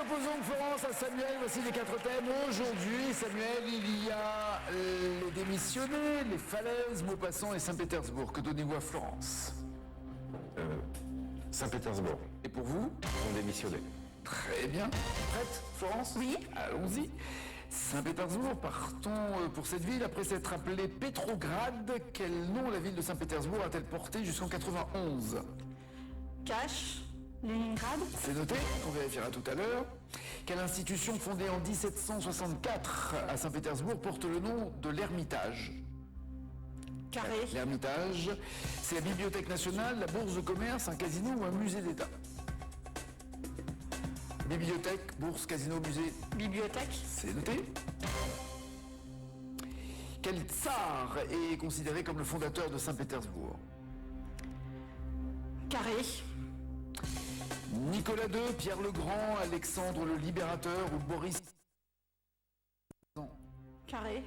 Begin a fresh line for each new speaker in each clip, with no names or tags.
opposons Florence à Samuel, voici les 4 thèmes. Aujourd'hui, Samuel, il y a les démissionnés, les falaises, Maupassant et Saint-Pétersbourg. Que donnez-vous à Florence?
Saint-Pétersbourg.
Et pour vous?
Ils ont démissionné.
Très bien. Prête, Florence?
Oui.
Allons-y. Saint-Pétersbourg, partons pour cette ville. Après s'être appelée Pétrograd, quel nom la ville de Saint-Pétersbourg a-t-elle porté jusqu'en 91?
Cash, Leningrad,
C'est noté, on vérifiera tout à l'heure. Quelle institution fondée en 1764 à Saint-Pétersbourg porte le nom de l'Ermitage?
Carré,
L'Ermitage, c'est la Bibliothèque nationale, la Bourse de commerce, un casino ou un musée d'État? Bibliothèque, bourse, casino, musée,
Bibliothèque,
c'est noté. Quel tsar est considéré comme le fondateur de Saint-Pétersbourg?
Carré,
Nicolas II, Pierre le Grand, Alexandre le Libérateur ou Boris? Non.
Carré,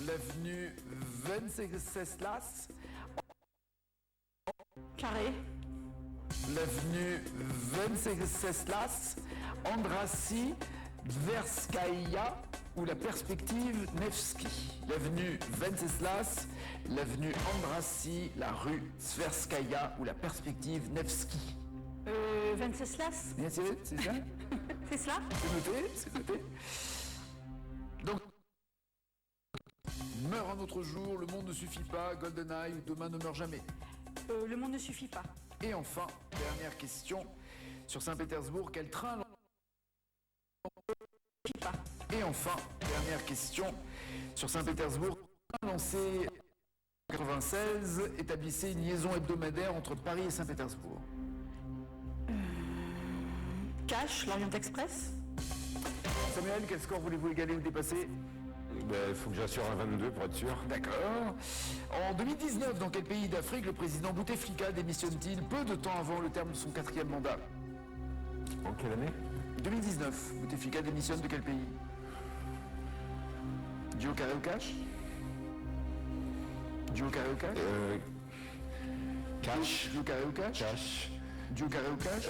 L'avenue Venceslas,
Carré,
l'avenue Venceslas, Andrassy, Tverskaya ou la perspective Nevsky. L'avenue Venceslas, l'avenue Andrassy, la rue Tverskaya ou la perspective Nevsky.
Venceslas,
Bien, c'est ça?
c'est cela?
C'est noté, c'est noté. Donc, meurt un autre jour, le monde ne suffit pas, GoldenEye ou Demain ne meurt jamais.
Le monde ne suffit pas.
Et enfin, dernière question, sur Saint-Pétersbourg, quel train...
Suffit pas.
Et enfin, dernière question, sur Saint-Pétersbourg, lancé en 1996, établissait une liaison hebdomadaire entre Paris et Saint-Pétersbourg.
Cash, l'Orient Express,
Samuel, quel score voulez-vous égaler ou dépasser?
Il faut que j'assure un 22 pour être sûr.
D'accord. En 2019, dans quel pays d'Afrique le président Bouteflika démissionne-t-il peu de temps avant le terme de son 4e mandat?
En quelle année?
2019, Bouteflika démissionne de quel pays? Duo carré ou cash? Duo carré ou cash?
Cash.
Duo carré ou cash?
Cash.
Duo carré ou cash?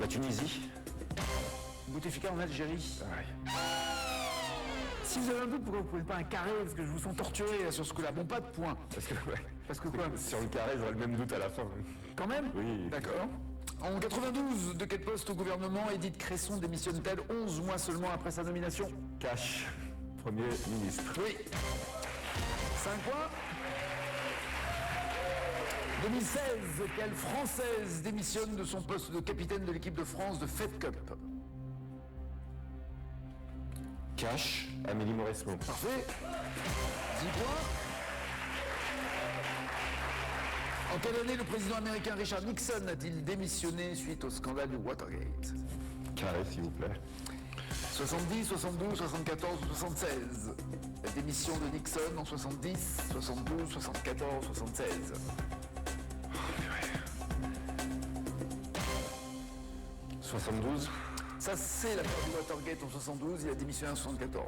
La Tunisie.
Bouteflika en Algérie.
Ouais.
Si vous avez un doute, pourquoi vous ne prenez pas un carré? Parce que je vous sens torturé là, sur ce coup-là. Bon, pas de points.
Parce que, ouais.
Parce que quoi?
Sur le carré, j'aurais le même doute à la fin.
Quand même?
Oui.
D'accord. En 92, de quel poste au gouvernement Édith Cresson démissionne-t-elle 11 mois seulement après sa nomination?
Cash. Premier ministre.
Oui. 5 points. 2016, quelle Française démissionne de son poste de capitaine de l'équipe de France de Fed Cup?
Cash. Amélie Mauresmo.
Parfait. 10 points. En quelle année le président américain Richard Nixon a-t-il démissionné suite au scandale du Watergate?
Carré, s'il vous plaît.
70, 72, 74 ou 76? La démission de Nixon en 70, 72, 74, 76.
72.
Ça, c'est l'affaire du Watergate en 72, il a démissionné en 74.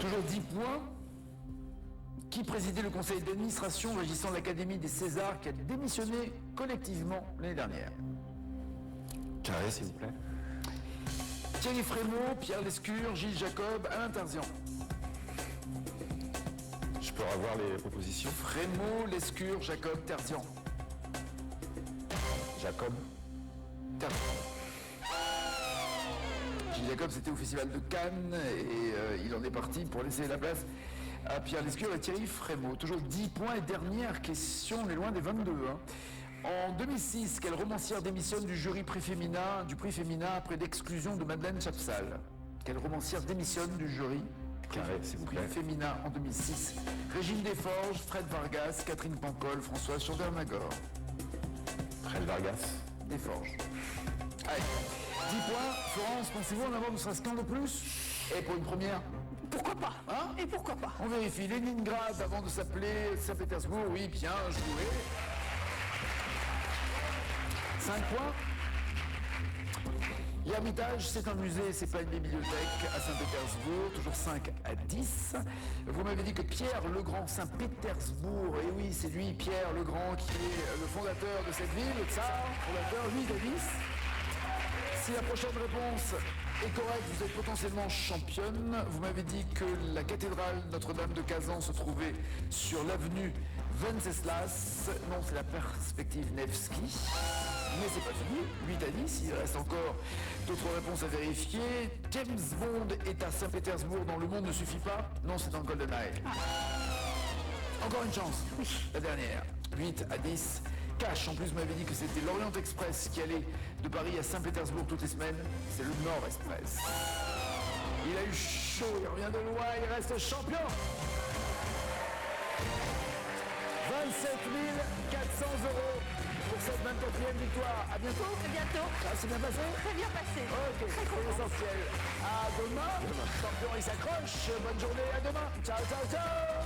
Toujours 10 points. Qui présidait le conseil d'administration régissant l'Académie des Césars qui a démissionné collectivement l'année dernière?
Carré, s'il vous plaît.
Thierry Frémaux, Pierre Lescure, Gilles Jacob, Alain Terzian.
Je peux avoir les propositions?
Frémaux, Lescure, Jacob, Terzian.
Jacob.
Terzian. Gilles Jacob, c'était au Festival de Cannes et il en est parti pour laisser la place à Pierre Lescure et Thierry Frémaux. Toujours 10 points et dernière question, on est loin des 22. En 2006, quelle romancière démissionne du jury prix féminin après l'exclusion de Madeleine Chapsal? Quelle romancière démissionne du jury
Carré, s'il vous plaît.
prix féminin en 2006? Régine Desforges, Fred Vargas, Catherine Pancol, Françoise Chandler-Magor.
Fred Vargas.
Desforges. Allez, 10 points. Florence, pensez-vous en avoir ne serait-ce qu'un de plus? Et pour une première?
Pourquoi pas?
Hein?
Et pourquoi pas?
On vérifie. Leningrad avant de s'appeler Saint-Pétersbourg. Oui, bien joué. 5 points. L'Ermitage, c'est un musée, c'est pas une bibliothèque à Saint-Pétersbourg, toujours 5 à 10. Vous m'avez dit que Pierre le Grand, Saint-Pétersbourg, et oui, c'est lui, Pierre le Grand, qui est le fondateur de cette ville, le tsar, fondateur, 8 à 10. Si la prochaine réponse est correcte, vous êtes potentiellement championne. Vous m'avez dit que la cathédrale Notre-Dame de Kazan se trouvait sur l'avenue Venceslas. Non, c'est la perspective Nevski. Mais c'est pas fini, 8 à 10, il reste encore d'autres réponses à vérifier. James Bond est à Saint-Pétersbourg dans Le Monde ne suffit pas. Non, c'est dans GoldenEye. Encore une chance, la dernière, 8 à 10. Cash, en plus, vous m'avez dit que c'était l'Orient Express qui allait de Paris à Saint-Pétersbourg toutes les semaines. C'est le Nord Express. Il a eu chaud, il revient de loin, il reste champion. 27 400 € pour cette 24e victoire. À bientôt.
À bientôt.
Ça s'est bien passé?
Très bien passé.
Ok,
Très
c'est
content.
l'essentiel. À demain. Champion, il s'accroche. Bonne journée, à demain. Ciao, ciao, ciao.